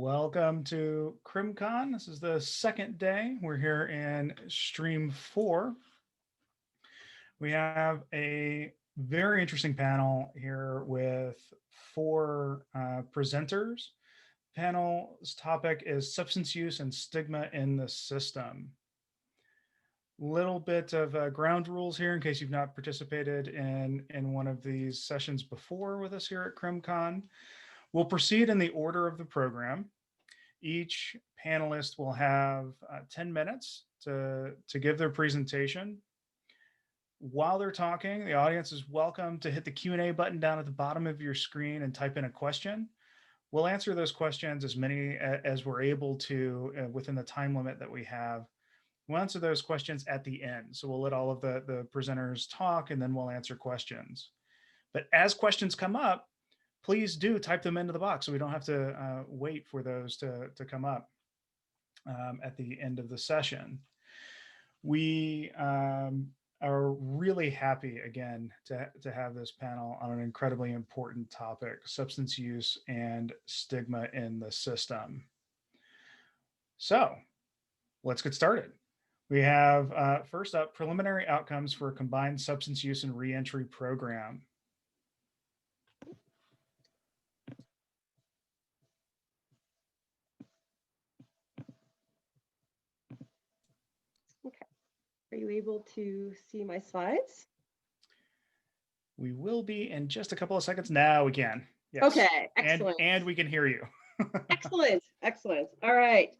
Welcome to CrimCon. This is the second day. We're here in stream 4. We have a very interesting panel here with 4 presenters. Panel's topic is substance use and stigma in the system. Little bit of ground rules here in case you've not participated in one of these sessions before with us here at CrimCon. We'll proceed in the order of the program. Each panelist will have 10 minutes to give their presentation. While they're talking, the audience is welcome to hit the Q&A button down at the bottom of your screen and type in a question. We'll answer those questions, as many as we're able to within the time limit that we have. We'll answer those questions at the end. So we'll let all of the presenters talk and then we'll answer questions. But as questions come up, please do type them into the box so we don't have to wait for those to come up at the end of the session. We are really happy again to have this panel on an incredibly important topic: substance use and stigma in the system. So let's get started. We have first up, preliminary outcomes for a combined substance use and reentry program. Are you able to see my slides? We will be in just a couple of seconds. Now we can. Yes. Okay, excellent. And we can hear you. Excellent, excellent. All right.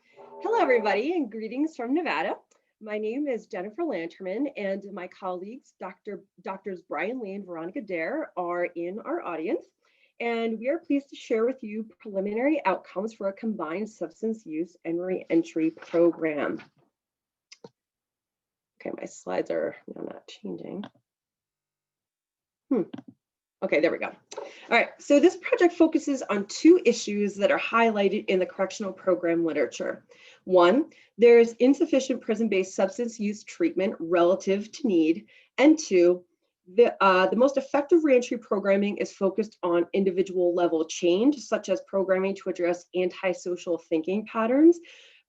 Hello, everybody, and greetings from Nevada. My name is Jennifer Lanterman, and my colleagues, Doctors Brian Lee and Veronica Dahir, are in our audience. And we are pleased to share with you preliminary outcomes for a combined substance use and reentry program. Okay, my slides are not changing. Okay, there we go. All right, so this project focuses on 2 issues that are highlighted in the correctional program literature. 1, there's insufficient prison-based substance use treatment relative to need. And 2, the most effective reentry programming is focused on individual level change, such as programming to address antisocial thinking patterns,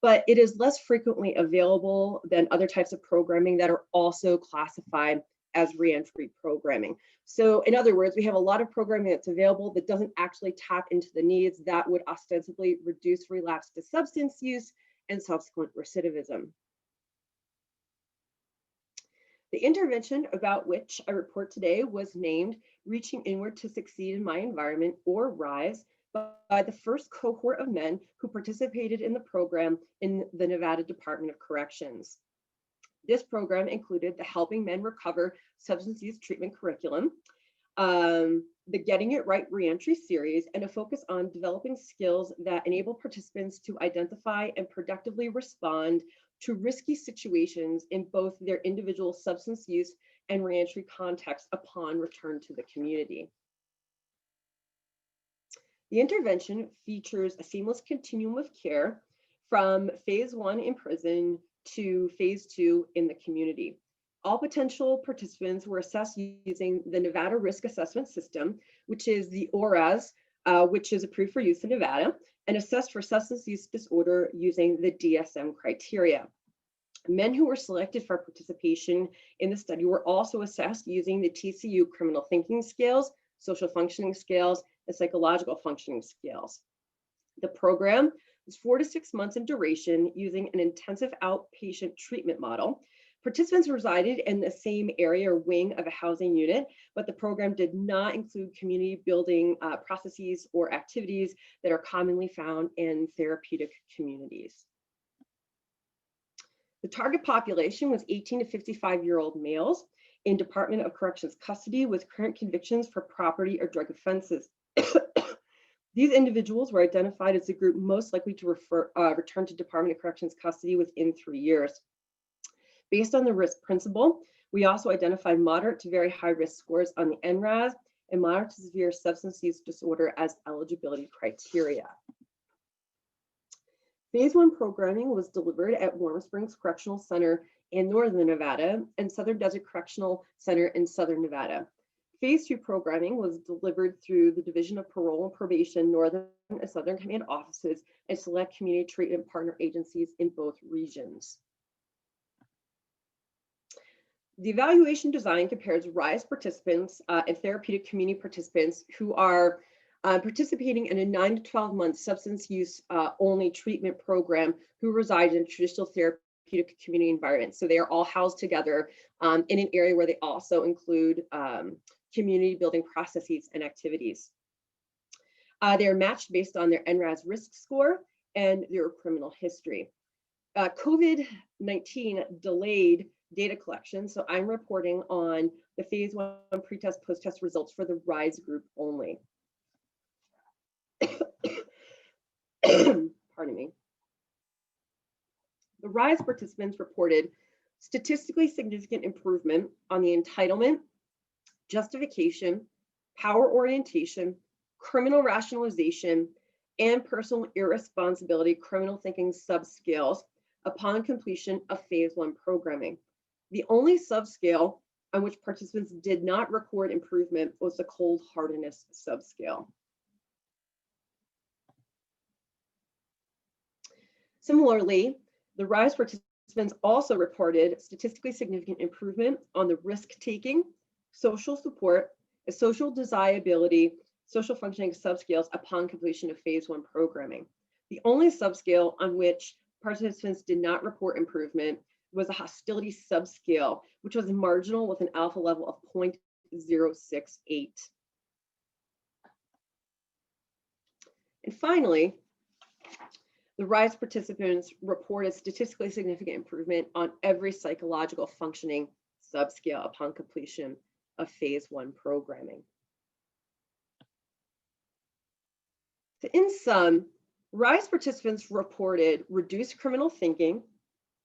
but it is less frequently available than other types of programming that are also classified as reentry programming. So in other words, we have a lot of programming that's available that doesn't actually tap into the needs that would ostensibly reduce relapse to substance use and subsequent recidivism. The intervention about which I report today was named Reaching Inward to Succeed in My Environment, or RISE, by the first cohort of men who participated in the program in the Nevada Department of Corrections. This program included the Helping Men Recover Substance Use Treatment curriculum, the Getting It Right Reentry series, and a focus on developing skills that enable participants to identify and productively respond to risky situations in both their individual substance use and reentry context upon return to the community. The intervention features a seamless continuum of care from phase 1 in prison to phase 2 in the community. All potential participants were assessed using the Nevada Risk Assessment System, which is the ORAS, which is approved for use in Nevada, and assessed for substance use disorder using the DSM criteria. Men who were selected for participation in the study were also assessed using the TCU criminal thinking scales, social functioning scales, and psychological functioning scales. The program was 4 to 6 months in duration using an intensive outpatient treatment model. Participants resided in the same area or wing of a housing unit, but the program did not include community building processes or activities that are commonly found in therapeutic communities. The target population was 18 to 55-year-old males in Department of Corrections custody with current convictions for property or drug offenses. These individuals were identified as the group most likely to return to Department of Corrections custody within 3 years. Based on the risk principle, we also identified moderate to very high risk scores on the NRAS and moderate to severe substance use disorder as eligibility criteria. Phase 1 programming was delivered at Warm Springs Correctional Center in Northern Nevada and Southern Desert Correctional Center in Southern Nevada. Phase 2 programming was delivered through the Division of Parole and Probation, Northern and Southern Command offices, and select community treatment partner agencies in both regions. The evaluation design compares RISE participants and therapeutic community participants who are participating in a 9 to 12 month substance use only treatment program who reside in traditional therapeutic community environments. So they are all housed together in an area where they also include community building processes and activities. They are matched based on their NRAS risk score and their criminal history. COVID-19 delayed data collection, so I'm reporting on the phase 1 pretest post-test results for the RISE group only. Pardon me. The RISE participants reported statistically significant improvement on the entitlement, justification, power orientation, criminal rationalization, and personal irresponsibility criminal thinking subscales upon completion of phase 1 programming. The only subscale on which participants did not record improvement was the cold hardness subscale. Similarly, the RISE participants also reported statistically significant improvement on the risk-taking, social support, and social desirability, social functioning subscales upon completion of phase 1 programming. The only subscale on which participants did not report improvement was a hostility subscale, which was marginal with an alpha level of 0.068. And finally, the RISE participants reported statistically significant improvement on every psychological functioning subscale upon completion of phase 1 programming. So in sum, RISE participants reported reduced criminal thinking,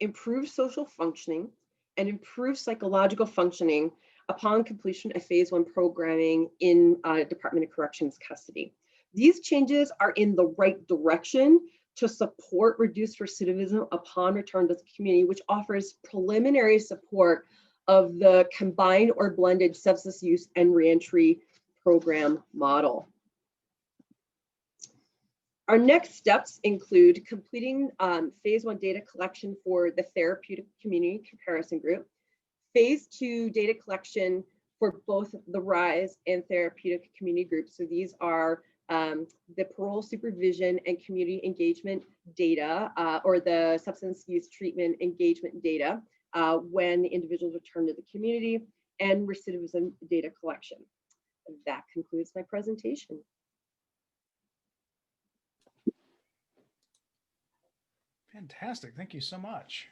improved social functioning, and improved psychological functioning upon completion of phase 1 programming in Department of Corrections custody. These changes are in the right direction to support reduced recidivism upon return to the community, which offers preliminary support of the combined or blended substance use and reentry program model. Our next steps include completing phase 1 data collection for the therapeutic community comparison group, phase 2 data collection for both the RISE and therapeutic community groups. So these are the parole supervision and community engagement data, or the substance use treatment engagement data when individuals return to the community, and recidivism data collection. That concludes my presentation. Fantastic. Thank you so much.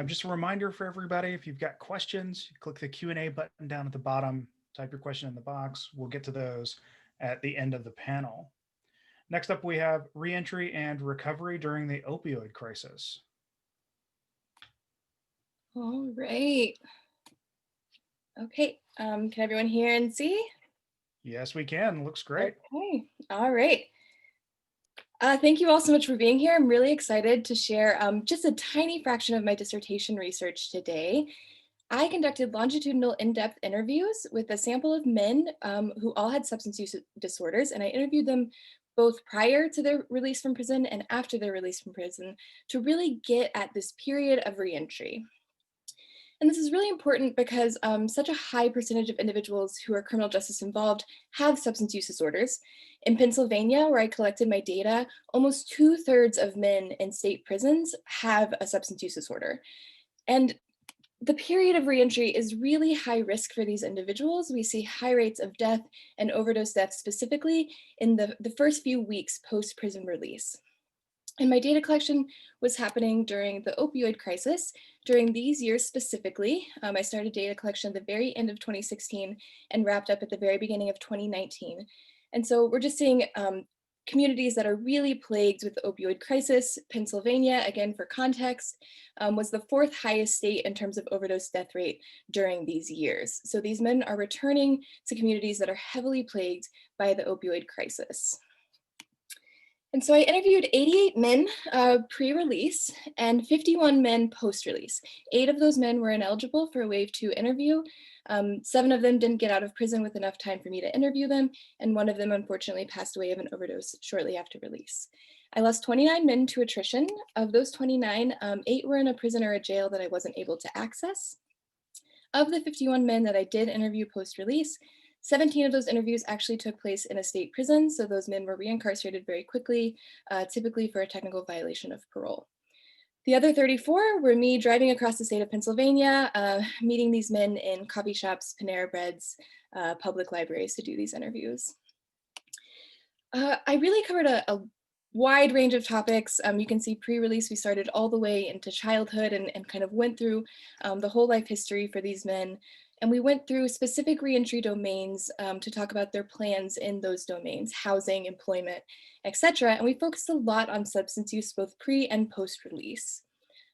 Just a reminder for everybody, if you've got questions, click the Q&A button down at the bottom, type your question in the box. We'll get to those at the end of the panel. Next up, we have reentry and recovery during the opioid crisis. All right. Okay, can everyone hear and see? Yes, we can. Looks great. Okay, all right. Thank you all so much for being here. I'm really excited to share just a tiny fraction of my dissertation research today. I conducted longitudinal in-depth interviews with a sample of men who all had substance use disorders, and I interviewed them both prior to their release from prison and after their release from prison to really get at this period of reentry. And this is really important because such a high percentage of individuals who are criminal justice involved have substance use disorders. In Pennsylvania, where I collected my data, almost 2/3 of men in state prisons have a substance use disorder. And the period of reentry is really high risk for these individuals. We see high rates of death and overdose deaths specifically in the first few weeks post-prison release. And my data collection was happening during the opioid crisis. During these years specifically, I started data collection at the very end of 2016 and wrapped up at the very beginning of 2019. And so we're just seeing communities that are really plagued with the opioid crisis. Pennsylvania, again for context, was the 4th highest state in terms of overdose death rate during these years. So these men are returning to communities that are heavily plagued by the opioid crisis. And so I interviewed 88 men pre-release and 51 men post-release. 8 of those men were ineligible for a Wave 2 interview. 7 of them didn't get out of prison with enough time for me to interview them, and 1 of them unfortunately passed away of an overdose shortly after release. I lost 29 men to attrition. Of those 29, 8 were in a prison or a jail that I wasn't able to access. Of the 51 men that I did interview post-release, 17 of those interviews actually took place in a state prison, so those men were reincarcerated very quickly, typically for a technical violation of parole. The other 34 were me driving across the state of Pennsylvania, meeting these men in coffee shops, Panera Breads, public libraries to do these interviews. I really covered a wide range of topics. You can see pre-release, we started all the way into childhood and kind of went through the whole life history for these men. And we went through specific reentry domains to talk about their plans in those domains, housing, employment, etc. And we focused a lot on substance use, both pre and post-release.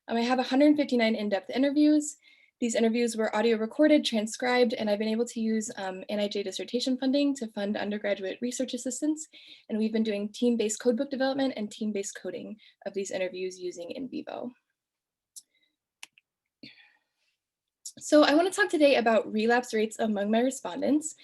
I have 159 in-depth interviews. These interviews were audio recorded, transcribed, and I've been able to use NIJ dissertation funding to fund undergraduate research assistants. And we've been doing team-based codebook development and team-based coding of these interviews using in vivo. So I want to talk today about relapse rates among my respondents.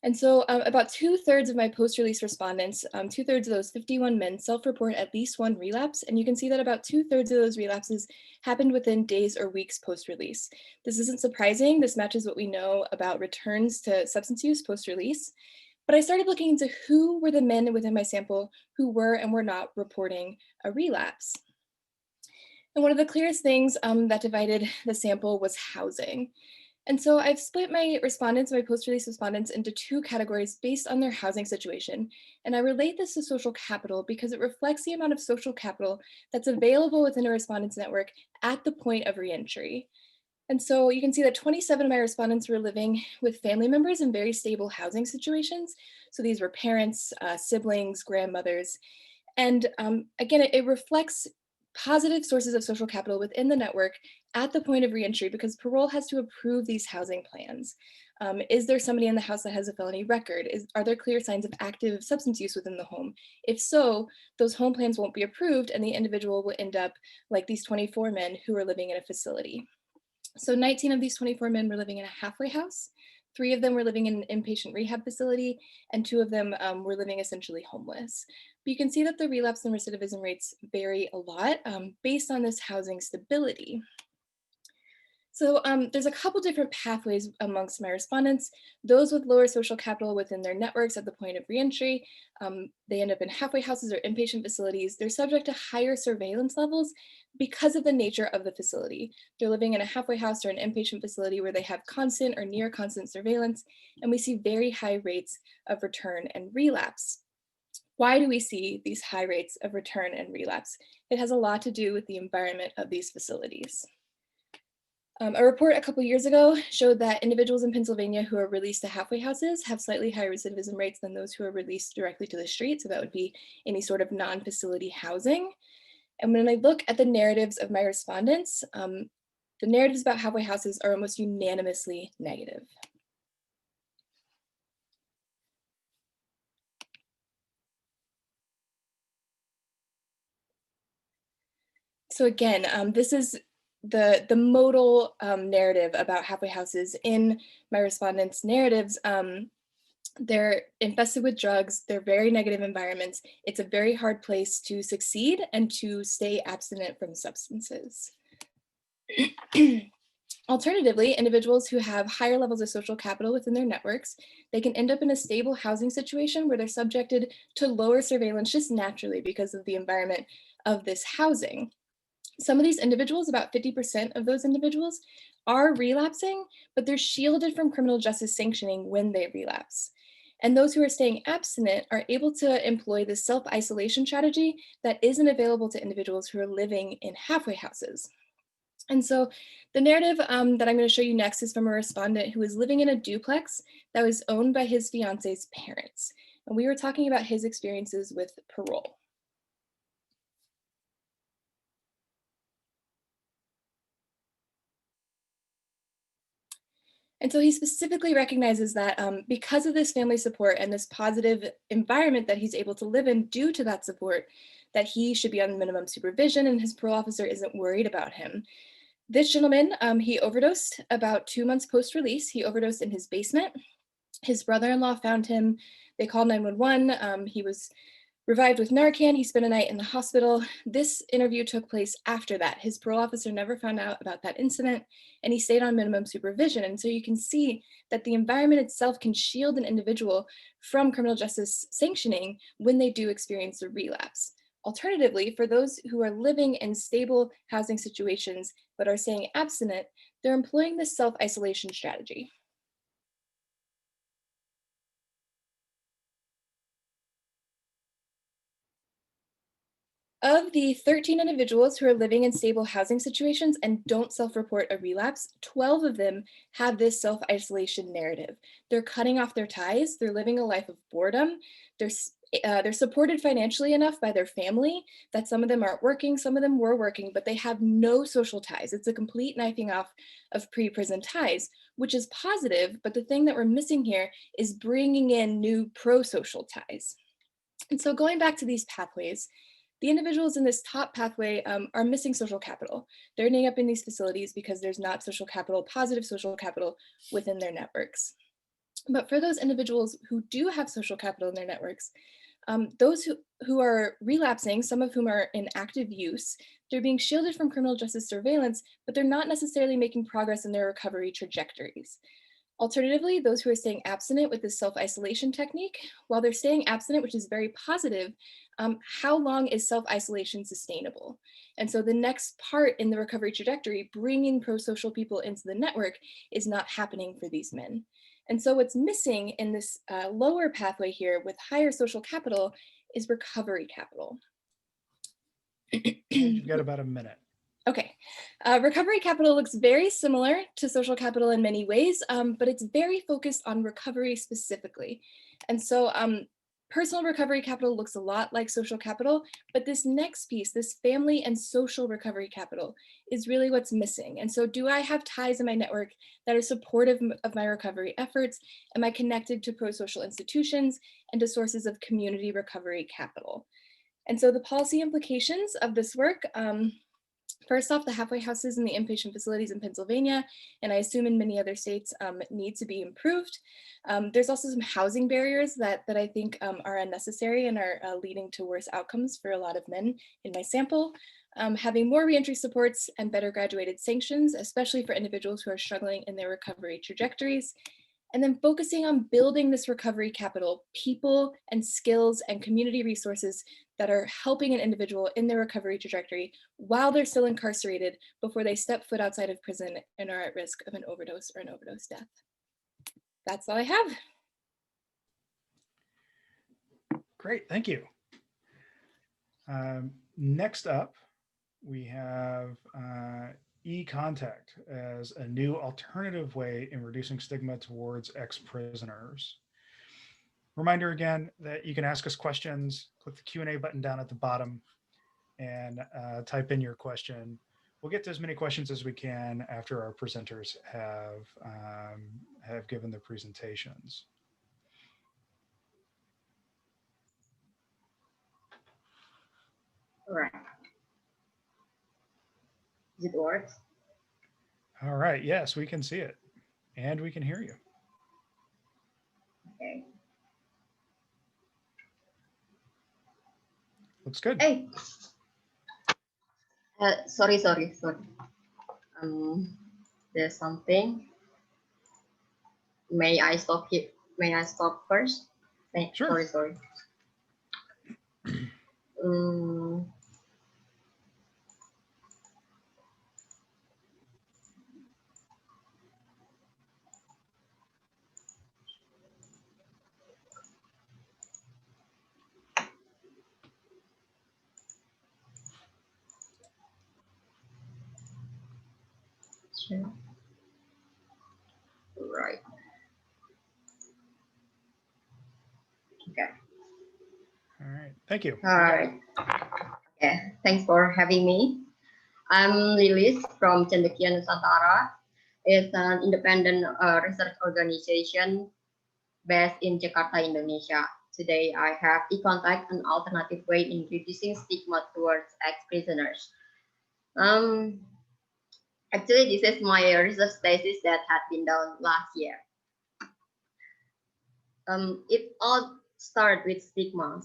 And so about 2/3 of my post-release respondents, 2/3 of those 51 men self-report at least one relapse. And you can see that about 2/3 of those relapses happened within days or weeks post-release. This isn't surprising. This matches what we know about returns to substance use post-release. But I started looking into who were the men within my sample who were and were not reporting a relapse. And one of the clearest things that divided the sample was housing. And so I've split my respondents, my post-release respondents, into 2 categories based on their housing situation. And I relate this to social capital because it reflects the amount of social capital that's available within a respondent's network at the point of reentry. And so you can see that 27 of my respondents were living with family members in very stable housing situations. So these were parents, siblings, grandmothers. And again, it reflects positive sources of social capital within the network at the point of reentry because parole has to approve these housing plans. Is there somebody in the house that has a felony record? Are there clear signs of active substance use within the home? If so, those home plans won't be approved and the individual will end up like these 24 men who are living in a facility. So 19 of these 24 men were living in a halfway house. 3 of them were living in an inpatient rehab facility, and 2 of them were living essentially homeless. But you can see that the relapse and recidivism rates vary a lot based on this housing stability. So there's a couple different pathways amongst my respondents. Those with lower social capital within their networks at the point of reentry, they end up in halfway houses or inpatient facilities. They're subject to higher surveillance levels because of the nature of the facility. They're living in a halfway house or an inpatient facility where they have constant or near constant surveillance, and we see very high rates of return and relapse. Why do we see these high rates of return and relapse? It has a lot to do with the environment of these facilities. A report a couple years ago showed that individuals in Pennsylvania who are released to halfway houses have slightly higher recidivism rates than those who are released directly to the street. So that would be any sort of non-facility housing. And when I look at the narratives of my respondents, the narratives about halfway houses are almost unanimously negative. So again, this is the modal narrative about halfway houses in my respondents' narratives. They're infested with drugs, they're very negative environments. It's a very hard place to succeed and to stay abstinent from substances. Alternatively, individuals who have higher levels of social capital within their networks, they can end up in a stable housing situation where they're subjected to lower surveillance just naturally because of the environment of this housing. Some of these individuals, about 50% of those individuals, are relapsing, but they're shielded from criminal justice sanctioning when they relapse. And those who are staying abstinent are able to employ this self-isolation strategy that isn't available to individuals who are living in halfway houses. And so the narrative that I'm going to show you next is from a respondent who was living in a duplex that was owned by his fiance's parents. And we were talking about his experiences with parole. And so he specifically recognizes that because of this family support and this positive environment that he's able to live in due to that support, that he should be on minimum supervision and his parole officer isn't worried about him. This gentleman, he overdosed about 2 months post-release. He overdosed in his basement. His brother-in-law found him. They called 911. He was revived with Narcan. He spent a night in the hospital. This interview took place after that. His parole officer never found out about that incident, and he stayed on minimum supervision. And so you can see that the environment itself can shield an individual from criminal justice sanctioning when they do experience a relapse. Alternatively, for those who are living in stable housing situations but are staying abstinent, they're employing this self-isolation strategy. Of the 13 individuals who are living in stable housing situations and don't self-report a relapse, 12 of them have this self-isolation narrative. They're cutting off their ties, they're living a life of boredom, they're supported financially enough by their family that some of them aren't working, some of them were working, but they have no social ties. It's a complete knifing off of pre-prison ties, which is positive, but the thing that we're missing here is bringing in new pro-social ties. And so going back to these pathways, the individuals in this top pathway are missing social capital. They're ending up in these facilities because there's not social capital, positive social capital within their networks. But for those individuals who do have social capital in their networks, those who are relapsing, some of whom are in active use, they're being shielded from criminal justice surveillance, but they're not necessarily making progress in their recovery trajectories. Alternatively, those who are staying abstinent with this self-isolation technique, while they're staying abstinent, which is very positive, how long is self-isolation sustainable? And so the next part in the recovery trajectory, bringing pro-social people into the network, is not happening for these men. And so what's missing in this lower pathway here with higher social capital is recovery capital. You've got about a minute. Okay, recovery capital looks very similar to social capital in many ways, but it's very focused on recovery specifically. And so personal recovery capital looks a lot like social capital, but this next piece, this family and social recovery capital, is really what's missing. And so do I have ties in my network that are supportive of my recovery efforts? Am I connected to pro-social institutions and to sources of community recovery capital? And so the policy implications of this work, first off, the halfway houses in the inpatient facilities in Pennsylvania, and I assume in many other states, need to be improved. There's also some housing barriers that I think are unnecessary and are leading to worse outcomes for a lot of men in my sample. Having more reentry supports and better graduated sanctions, especially for individuals who are struggling in their recovery trajectories. And then focusing on building this recovery capital, people and skills and community resources that are helping an individual in their recovery trajectory while they're still incarcerated before they step foot outside of prison and are at risk of an overdose or an overdose death. That's all I have. Great, thank you. Next up, we have e-contact as a new alternative way in reducing stigma towards ex-prisoners. Reminder again that you can ask us questions, click the Q&A button down at the bottom and type in your question. We'll get to as many questions as we can after our presenters have given their presentations. All right. Does it work? All right, yes, we can see it and we can hear you. Okay. Looks good. Hey. Sorry. There's something. May I stop here? May I stop first? Sure. Sorry. Sure. Right. Okay. All right, thank you. All right. Okay. Thanks for having me. I'm Lilis from Cendekia, Nusantara, is an independent research organization based in Jakarta, Indonesia. Today, I have e-contact, an alternative way in reducing stigma towards ex-prisoners. Actually, this is my research thesis that had been done last year. It all started with stigma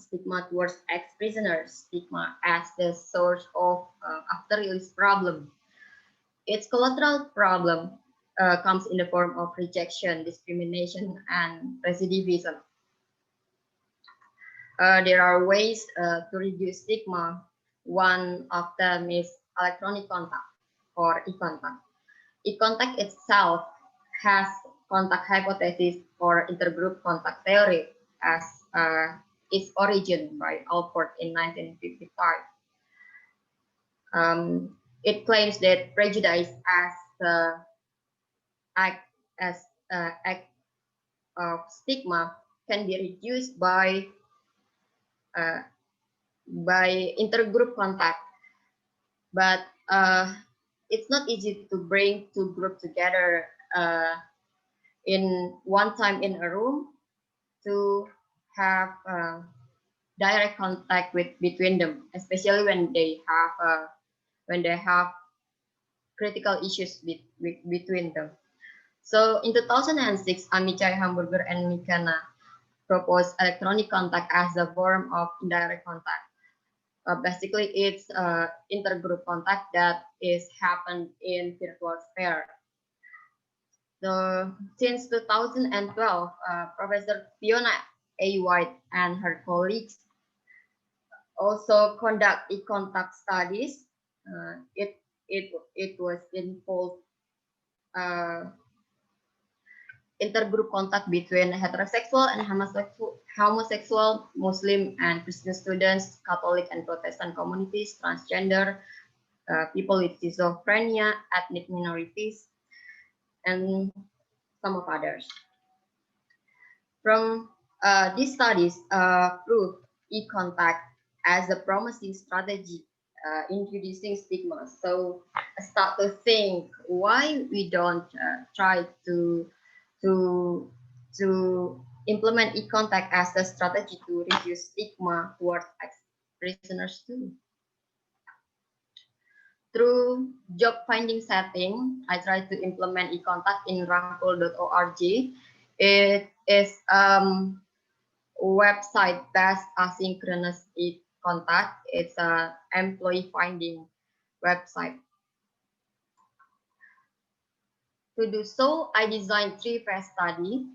towards ex-prisoners, stigma as the source of after-release problem. Its collateral problem comes in the form of rejection, discrimination, and recidivism. There are ways to reduce stigma. One of them is electronic contact or e-contact. E-contact itself has contact hypothesis or intergroup contact theory as its origin by Alford in 1955. It claims that prejudice as the act of stigma can be reduced by intergroup contact, but it's not easy to bring two groups together in one time in a room to have direct contact between them, especially when they have critical issues between them. So in 2006, Amichai, Hamburger, and McKenna proposed electronic contact as a form of indirect contact. Basically, it's intergroup contact that is happened in virtual sphere. So since 2012, Professor Fiona A. White and her colleagues also conduct e-contact studies. It was involved intergroup contact between heterosexual and homosexual, Muslim and Christian students, Catholic and Protestant communities, transgender, people with schizophrenia, ethnic minorities, and some of others. From these studies prove e-contact as a promising strategy in reducing stigma. So I start to think why we don't try to implement e-contact as a strategy to reduce stigma towards ex-prisoners too. Through job finding setting, I try to implement e-contact in rangkul.org. It is website-based asynchronous e-contact. It's an employee finding website. To do so, I designed 3-phase study: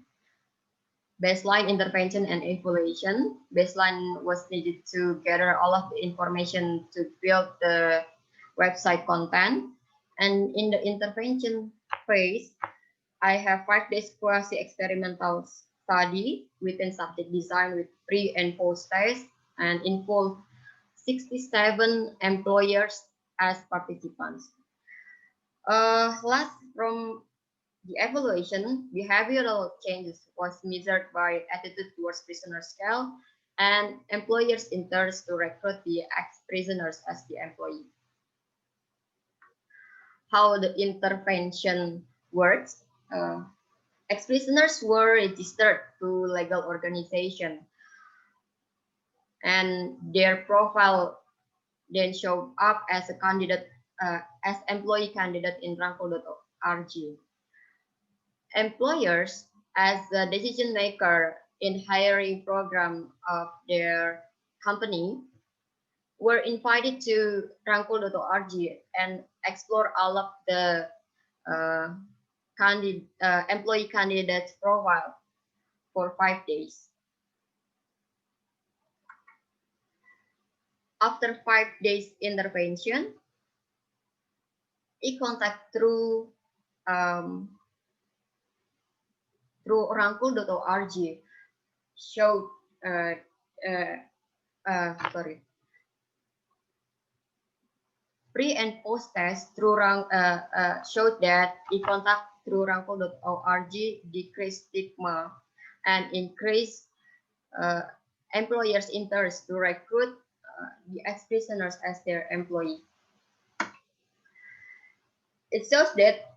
baseline, intervention, and evaluation. Baseline was needed to gather all of the information to build the website content. And in the intervention phase, I have 5 days quasi-experimental study within subject design with pre and post test and involved 67 employers as participants. Last, from the evaluation, behavioral changes was measured by attitude towards prisoner scale and employers' interest to recruit the ex-prisoners as the employee. How the intervention works. Ex-prisoners were registered to legal organization and their profile then showed up as a candidate, as employee candidate in rangkul.org. Employers, as the decision maker in hiring program of their company, were invited to rangkul.org and explore all of the employee candidates profile for 5 days. After 5 days intervention, e-contact through rangkul.org showed pre and post test through showed that e-contact through rangkul.org decreased stigma and increased employers' interest to recruit the ex-prisoners as their employee. It shows that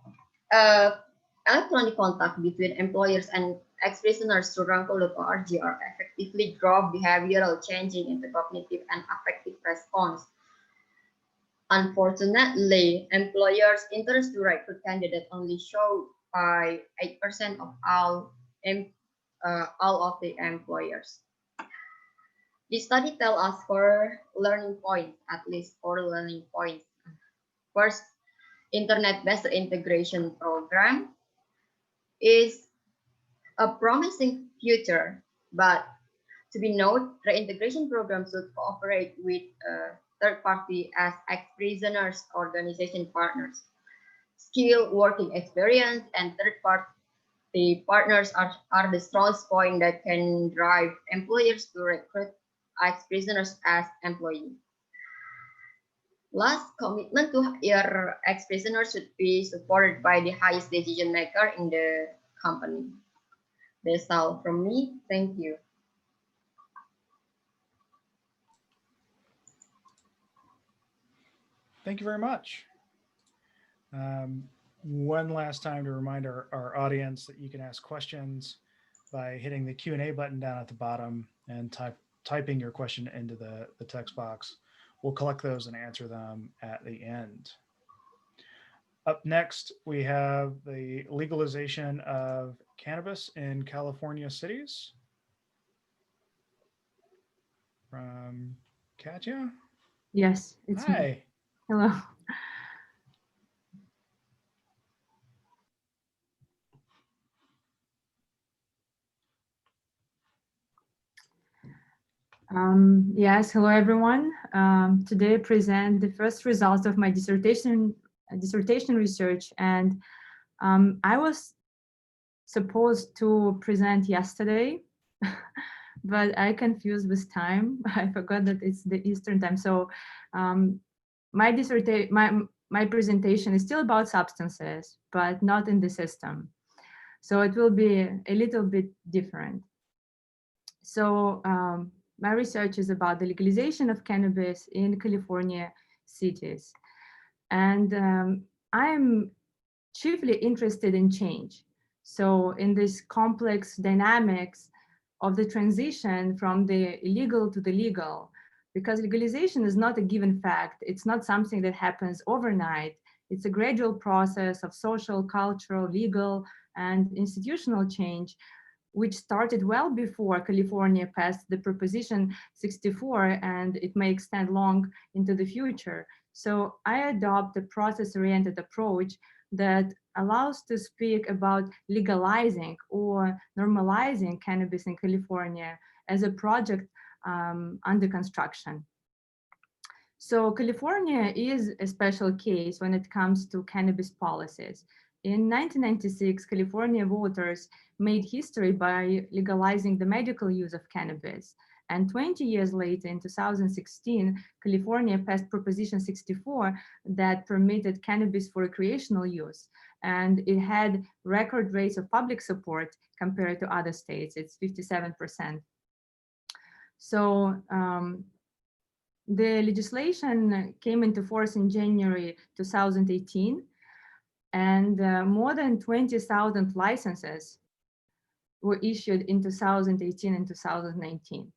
Electronic contact between employers and ex-prisoners through rankle.org are effectively drove behavioral changing into cognitive and affective response. Unfortunately, employers' interest to recruit candidates only show by 8% of all of the employers. This study tells us four learning points, at least 4 learning points. First, internet-based integration program is a promising future, but to be noted, reintegration programs should cooperate with third party as ex-prisoners organization partners. Skilled working experience and third party partners are the strongest point that can drive employers to recruit ex-prisoners as employees. Last, commitment to hire ex-prisoners should be supported by the highest decision maker in the company. That's all from me. Thank you. Thank you very much. One last time to remind our audience that you can ask questions by hitting the Q&A button down at the bottom and typing your question into the text box. We'll collect those and answer them at the end. Up next, we have the legalization of cannabis in California cities from Katya. Yes, it's me. Hi. Hello. Yes, hello everyone. Today I present the first results of my dissertation research, and I was supposed to present yesterday, but I confused with time. I forgot that it's the Eastern time. So my presentation is still about substances, but not in the system. So it will be a little bit different. So my research is about the legalization of cannabis in California cities. And I'm chiefly interested in change. So in this complex dynamics of the transition from the illegal to the legal, because legalization is not a given fact. It's not something that happens overnight. It's a gradual process of social, cultural, legal, and institutional change, which started well before California passed the Proposition 64, and it may extend long into the future. So I adopt a process-oriented approach that allows to speak about legalizing or normalizing cannabis in California as a project under construction. So California is a special case when it comes to cannabis policies. In 1996, California voters made history by legalizing the medical use of cannabis. And 20 years later, in 2016, California passed Proposition 64 that permitted cannabis for recreational use. And it had record rates of public support compared to other states. It's 57%. So the legislation came into force in January 2018. And more than 20,000 licenses were issued in 2018 and 2019.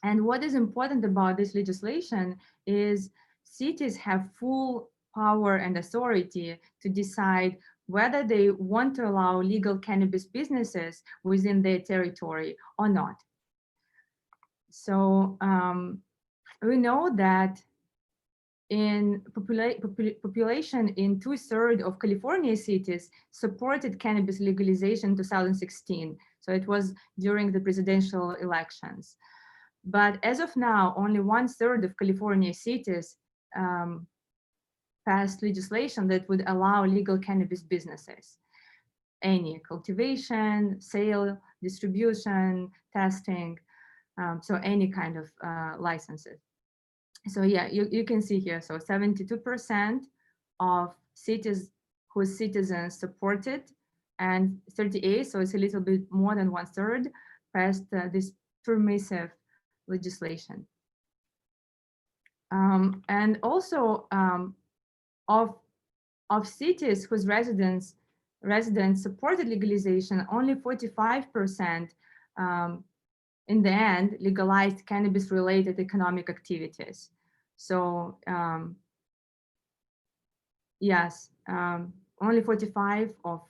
And what is important about this legislation is cities have full power and authority to decide whether they want to allow legal cannabis businesses within their territory or not. So we know that in population in 2/3 of California cities supported cannabis legalization in 2016. So it was during the presidential elections. But as of now, only 1/3 of California cities passed legislation that would allow legal cannabis businesses. Any cultivation, sale, distribution, testing, so any kind of licenses. So yeah, you can see here, so 72% of cities whose citizens supported, and 38, so it's a little bit more than 1/3, passed this permissive legislation. And also of cities whose residents residents supported legalization, only 45% in the end legalized cannabis-related economic activities. So yes, only 45 of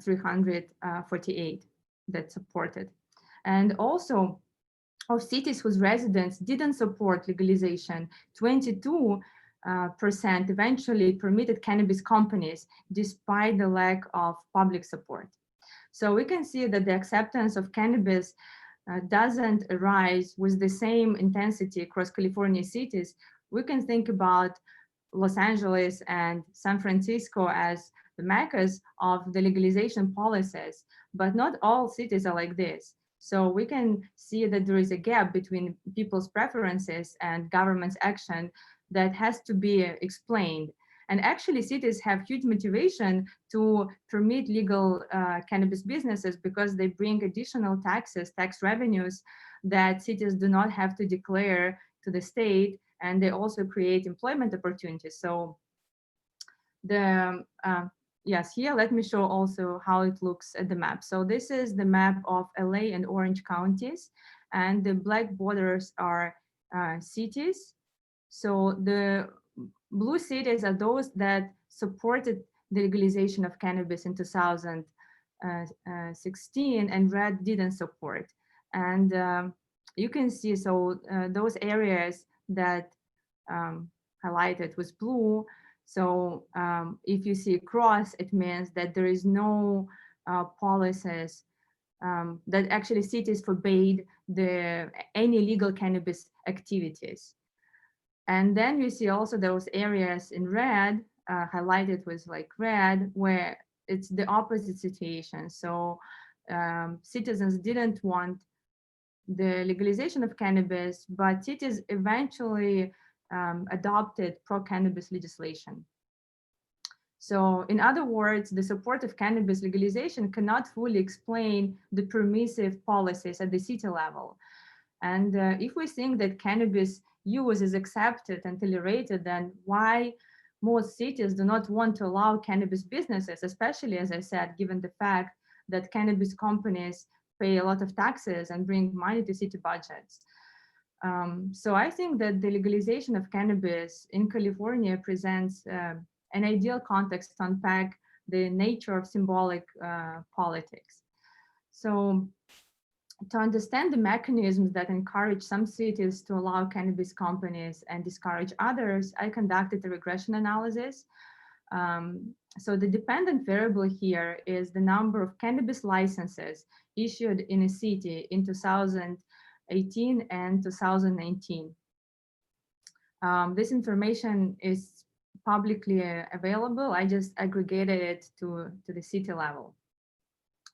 348 that supported. And also of cities whose residents didn't support legalization, 22% eventually permitted cannabis companies despite the lack of public support. So we can see that the acceptance of cannabis doesn't arise with the same intensity across California cities. We can think about Los Angeles and San Francisco as the meccas of the legalization policies, but not all cities are like this. So we can see that there is a gap between people's preferences and government's action that has to be explained. And actually cities have huge motivation to permit legal cannabis businesses because they bring additional taxes, tax revenues that cities do not have to declare to the state, and they also create employment opportunities. So the yes, here let me show also how it looks at the map. So this is the map of LA and Orange counties, and the black borders are cities. So the blue cities are those that supported the legalization of cannabis in 2016, and red didn't support. And you can see, so those areas that highlighted with blue, so if you see a cross, it means that there is no policies that actually cities forbade any legal cannabis activities. And then you see also those areas in red, highlighted with like red, where it's the opposite situation. So citizens didn't want the legalization of cannabis, but cities eventually adopted pro-cannabis legislation. So in other words, the support of cannabis legalization cannot fully explain the permissive policies at the city level. And if we think that cannabis use is accepted and tolerated, then why most cities do not want to allow cannabis businesses, especially, as I said, given the fact that cannabis companies pay a lot of taxes and bring money to city budgets. So I think that the legalization of cannabis in California presents an ideal context to unpack the nature of symbolic politics. So to understand the mechanisms that encourage some cities to allow cannabis companies and discourage others, I conducted a regression analysis. So the dependent variable here is the number of cannabis licenses issued in a city in 2018 and 2019. This information is publicly available. I just aggregated it to the city level.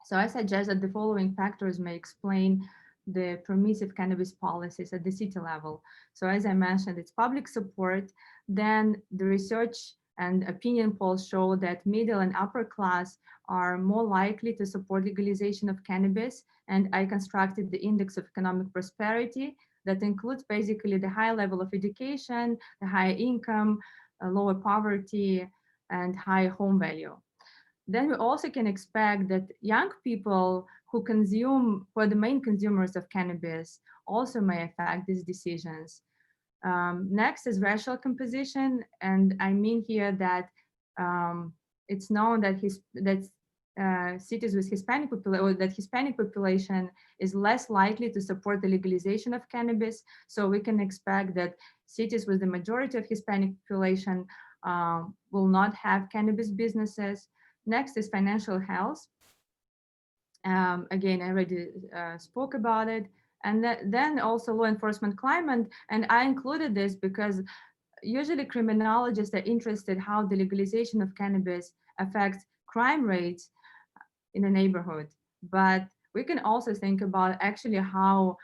So I suggest that the following factors may explain the permissive cannabis policies at the city level. So as I mentioned, it's public support. Then the research and opinion polls show that middle and upper class are more likely to support legalization of cannabis. And I constructed the index of economic prosperity that includes basically the high level of education, the higher income, lower poverty, and high home value. Then we also can expect that young people who are the main consumers of cannabis also may affect these decisions. Next is racial composition, and I mean here that it's known that cities with Hispanic population, or that Hispanic population is less likely to support the legalization of cannabis. So we can expect that cities with the majority of Hispanic population will not have cannabis businesses. Next is financial health. Again, I already spoke about it. And then also law enforcement climate. And I included this because usually criminologists are interested how the legalization of cannabis affects crime rates in a neighborhood. But we can also think about actually how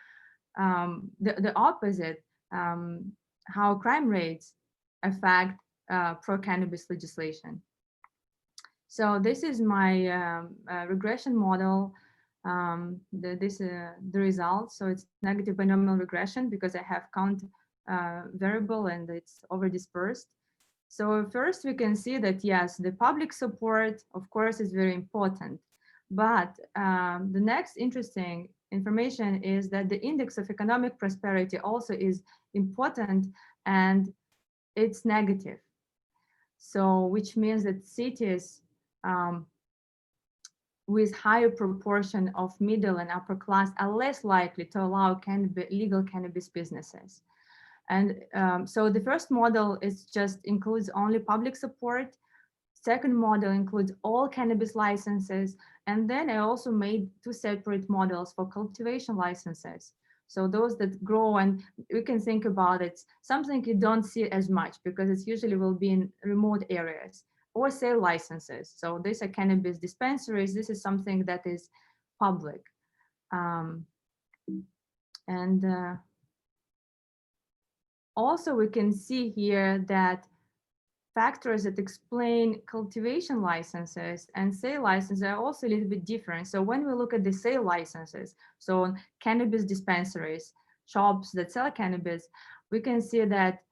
the opposite, how crime rates affect pro-cannabis legislation. So this is my regression model. The results. So it's negative binomial regression because I have count variable and it's over dispersed. So first we can see that, yes, the public support, of course, is very important. But the next interesting information is that the index of economic prosperity also is important, and it's negative. So which means that cities with higher proportion of middle and upper class are less likely to allow legal cannabis businesses. And so the first model is just includes only public support. Second model includes all cannabis licenses. And then I also made two separate models for cultivation licenses. So those that grow, and we can think about it, something you don't see as much because it usually will be in remote areas, or sale licenses. So these are cannabis dispensaries. This is something that is public. Also, we can see here that factors that explain cultivation licenses and sale licenses are also a little bit different. So when we look at the sale licenses, so cannabis dispensaries, shops that sell cannabis, we can see that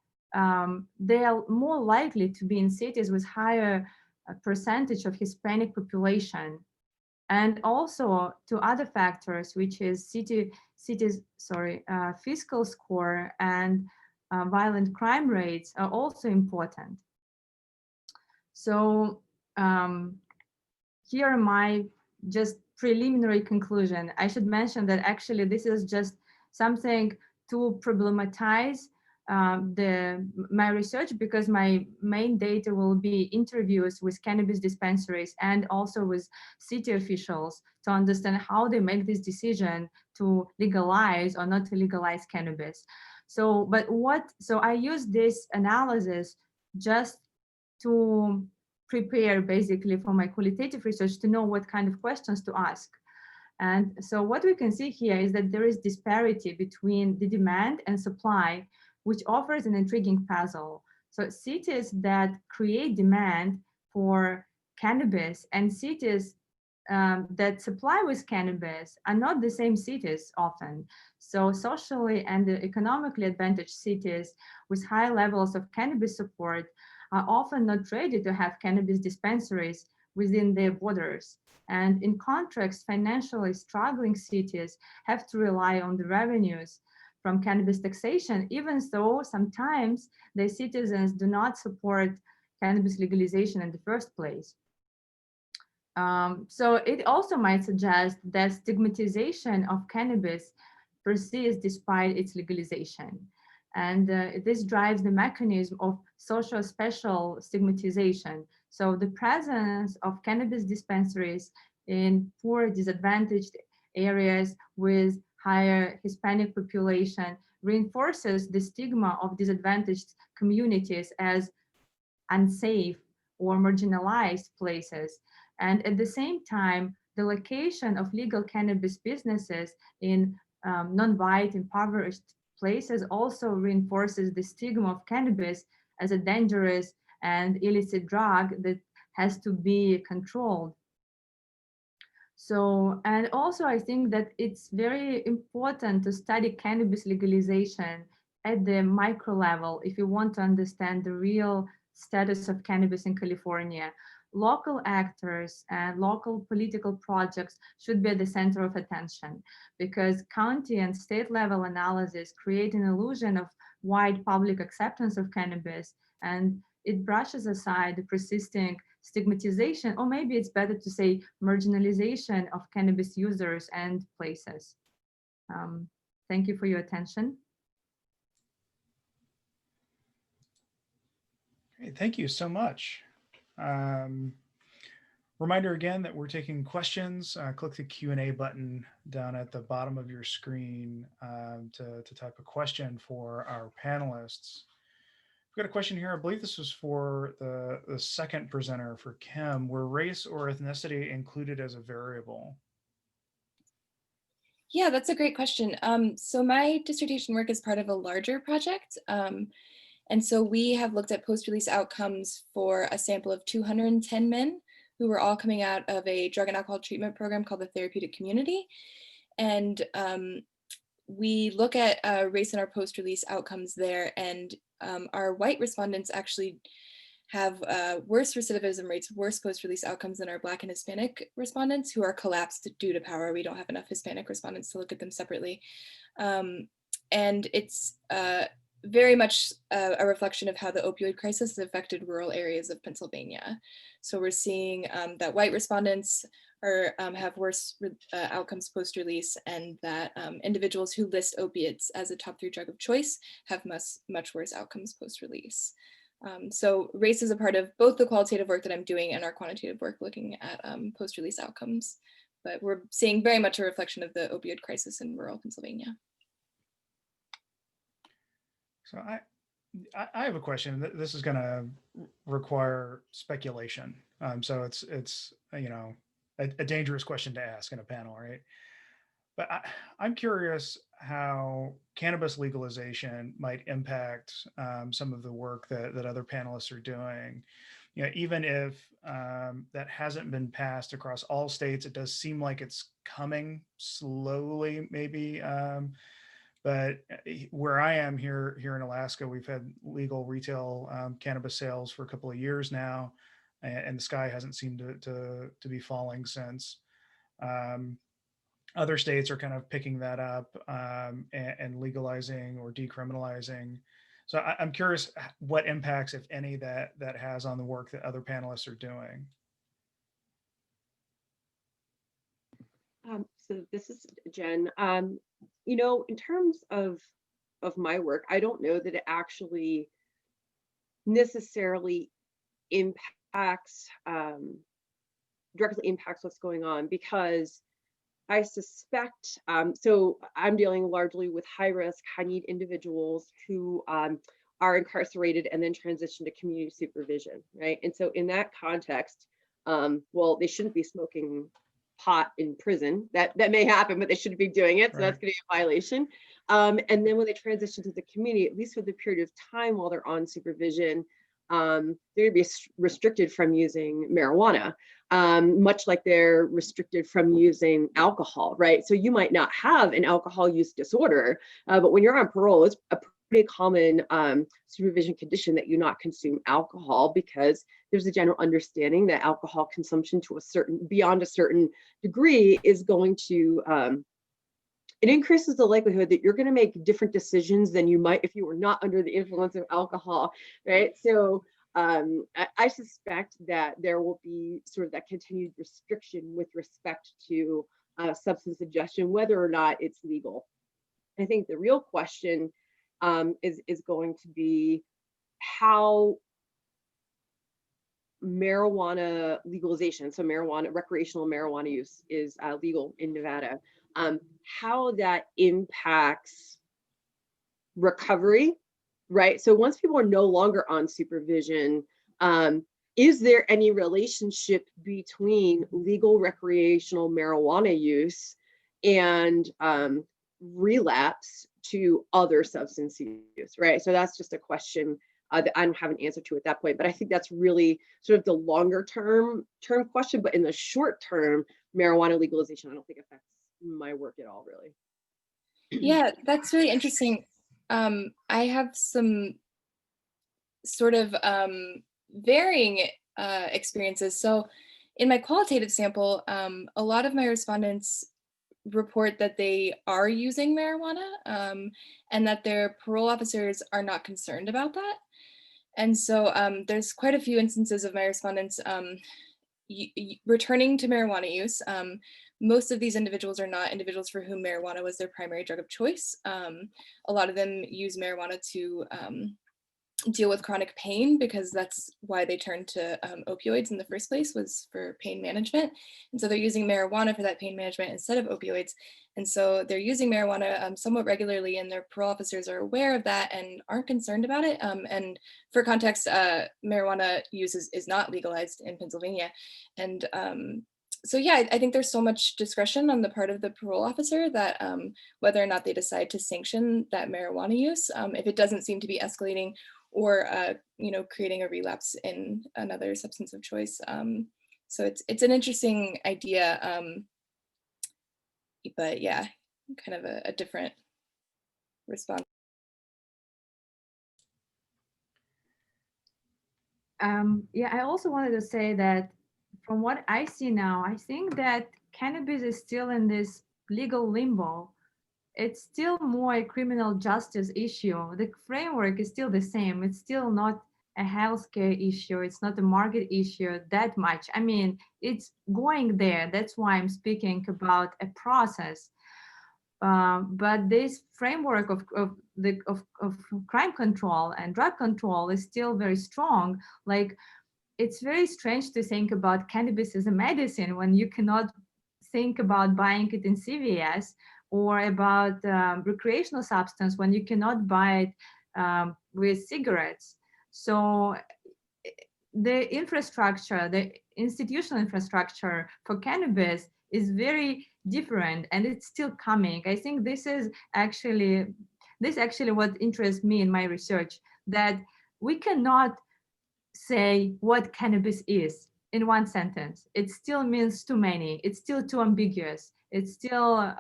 they are more likely to be in cities with higher percentage of Hispanic population, and also to other factors, which is fiscal score and violent crime rates are also important. So here are my just preliminary conclusion. I should mention that actually this is just something to problematize my research, because my main data will be interviews with cannabis dispensaries and also with city officials to understand how they make this decision to legalize or not to legalize cannabis. So I use this analysis just to prepare basically for my qualitative research, to know what kind of questions to ask. And so what we can see here is that there is disparity between the demand and supply, which offers an intriguing puzzle. So cities that create demand for cannabis and cities that supply with cannabis are not the same cities often. So socially and economically advantaged cities with high levels of cannabis support are often not ready to have cannabis dispensaries within their borders. And in contrast, financially struggling cities have to rely on the revenues from cannabis taxation, even though sometimes their citizens do not support cannabis legalization in the first place. So it also might suggest that stigmatization of cannabis persists despite its legalization. And this drives the mechanism of social special stigmatization. So the presence of cannabis dispensaries in poor, disadvantaged areas with higher Hispanic population reinforces the stigma of disadvantaged communities as unsafe or marginalized places. And at the same time, the location of legal cannabis businesses in non-white, impoverished places also reinforces the stigma of cannabis as a dangerous and illicit drug that has to be controlled. So, and also I think that it's very important to study cannabis legalization at the micro level if you want to understand the real status of cannabis in California. Local actors and local political projects should be at the center of attention, because county and state level analysis create an illusion of wide public acceptance of cannabis, and it brushes aside the persisting stigmatization, or maybe it's better to say marginalization of cannabis users and places. Thank you for your attention. Great, thank you so much. Reminder again that we're taking questions. Click the Q&A button down at the bottom of your screen to type a question for our panelists. We've got a question here. I believe this was for the second presenter, for Kim. Were race or ethnicity included as a variable? Yeah, that's a great question. So my dissertation work is part of a larger project. And so we have looked at post-release outcomes for a sample of 210 men who were all coming out of a drug and alcohol treatment program called the Therapeutic Community. And we look at race in our post-release outcomes there, and our white respondents actually have worse recidivism rates, worse post-release outcomes than our Black and Hispanic respondents, who are collapsed due to power. We don't have enough Hispanic respondents to look at them separately. And it's very much a reflection of how the opioid crisis has affected rural areas of Pennsylvania. So we're seeing that white respondents have worse outcomes post-release, and that individuals who list opiates as a top 3 drug of choice have much worse outcomes post-release. So race is a part of both the qualitative work that I'm doing and our quantitative work looking at post-release outcomes. But we're seeing very much a reflection of the opioid crisis in rural Pennsylvania. So I have a question. This is going to require speculation. So it's you know, a dangerous question to ask in a panel, right? But I'm curious how cannabis legalization might impact some of the work that other panelists are doing. You know, even if that hasn't been passed across all states, it does seem like it's coming slowly, maybe. But where I am here in Alaska, we've had legal retail cannabis sales for a couple of years now, and the sky hasn't seemed to be falling since. Other states are kind of picking that up and legalizing or decriminalizing. So I'm curious what impacts, if any, that has on the work that other panelists are doing. So this is Jen. You know, in terms of my work, I don't know that it actually necessarily impacts directly impacts what's going on, because I suspect, so I'm dealing largely with high risk, high need individuals who are incarcerated and then transition to community supervision, right? And so in that context, well, they shouldn't be smoking pot in prison. That may happen, but they shouldn't be doing it. So that's going to be a violation. And then when they transition to the community, at least for the period of time while they're on supervision, they're going to be restricted from using marijuana, much like they're restricted from using alcohol, right? So you might not have an alcohol use disorder, but when you're on parole, it's a pretty common supervision condition that you not consume alcohol, because there's a general understanding that alcohol consumption to beyond a certain degree is going to it increases the likelihood that you're going to make different decisions than you might if you were not under the influence of alcohol, right? So I suspect that there will be sort of that continued restriction with respect to substance ingestion, whether or not it's legal. I think the real question is going to be how marijuana legalization, so recreational marijuana use is legal in Nevada, how that impacts recovery, right? So once people are no longer on supervision, is there any relationship between legal recreational marijuana use and relapse to other substance use, right? So that's just a question that I don't have an answer to at that point, but I think that's really sort of the longer term question. But in the short term, marijuana legalization, I don't think affects my work at all, really. Yeah, that's really interesting. I have some sort of varying experiences. So in my qualitative sample, a lot of my respondents report that they are using marijuana and that their parole officers are not concerned about that. And so there's quite a few instances of my respondents returning to marijuana use. Most of these individuals are not individuals for whom marijuana was their primary drug of choice. A lot of them use marijuana to deal with chronic pain, because that's why they turned to opioids in the first place, was for pain management. And so they're using marijuana for that pain management instead of opioids. And so they're using marijuana somewhat regularly, and their parole officers are aware of that and aren't concerned about it. And for context, marijuana use is not legalized in Pennsylvania. And so yeah, I think there's so much discretion on the part of the parole officer that whether or not they decide to sanction that marijuana use, if it doesn't seem to be escalating or creating a relapse in another substance of choice. So it's an interesting idea, but yeah, kind of a different response. Yeah, I also wanted to say that from what I see now, I think that cannabis is still in this legal limbo. It's still more a criminal justice issue. The framework is still the same. It's still not a healthcare issue. It's not a market issue that much. I mean, it's going there. That's why I'm speaking about a process. But this framework of crime control and drug control is still very strong. Like, it's very strange to think about cannabis as a medicine when you cannot think about buying it in CVS, or about recreational substance when you cannot buy it with cigarettes. So the infrastructure, the institutional infrastructure for cannabis is very different, and it's still coming. I think this actually what interests me in my research, that we cannot say what cannabis is in one sentence. It still means too many. It's still too ambiguous. It's still,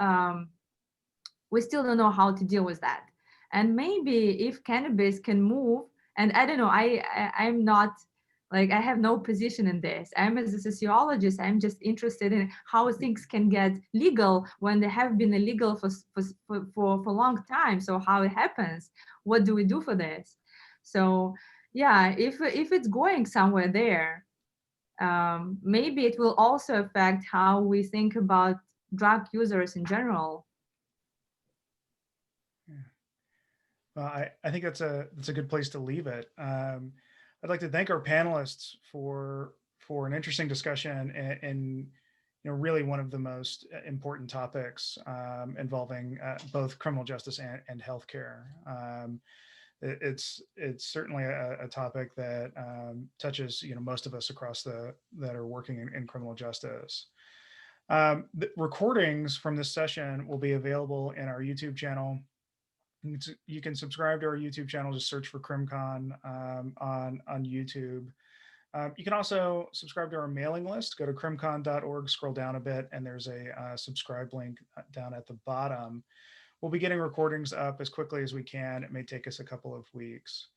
we still don't know how to deal with that. And maybe if cannabis can move, and I don't know, I'm not, like, I have no position in this. I'm, as a sociologist, I'm just interested in how things can get legal when they have been illegal for a long time. So how it happens, what do we do for this? So yeah, if it's going somewhere there, maybe it will also affect how we think about drug users in general. Well, I think that's a good place to leave it. I'd like to thank our panelists for an interesting discussion and really one of the most important topics involving both criminal justice and healthcare. It's certainly a topic that touches most of us across that are working in criminal justice. The recordings from this session will be available in our YouTube channel. You can subscribe to our YouTube channel, just search for CrimCon on YouTube. You can also subscribe to our mailing list. Go to crimcon.org, scroll down a bit, and there's a subscribe link down at the bottom. We'll be getting recordings up as quickly as we can. It may take us a couple of weeks.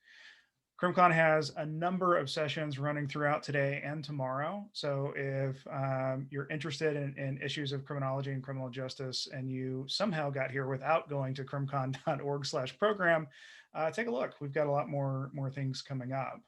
CrimCon has a number of sessions running throughout today and tomorrow. So if you're interested in issues of criminology and criminal justice, and you somehow got here without going to crimcon.org/program, take a look. We've got a lot more things coming up.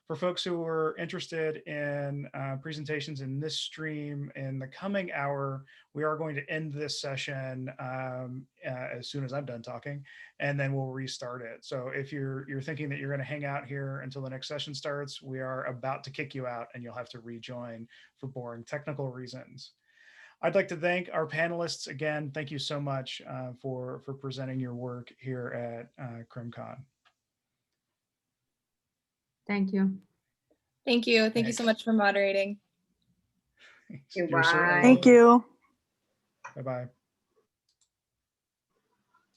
For folks who are interested in presentations in this stream in the coming hour, we are going to end this session as soon as I'm done talking, and then we'll restart it. So if you're thinking that you're going to hang out here until the next session starts, we are about to kick you out and you'll have to rejoin for boring technical reasons. I'd like to thank our panelists again. Thank you so much for presenting your work here at CrimCon. Thank you. Thank you. Thank you so much for moderating. You're certainly Bye. Thank you. Bye-bye.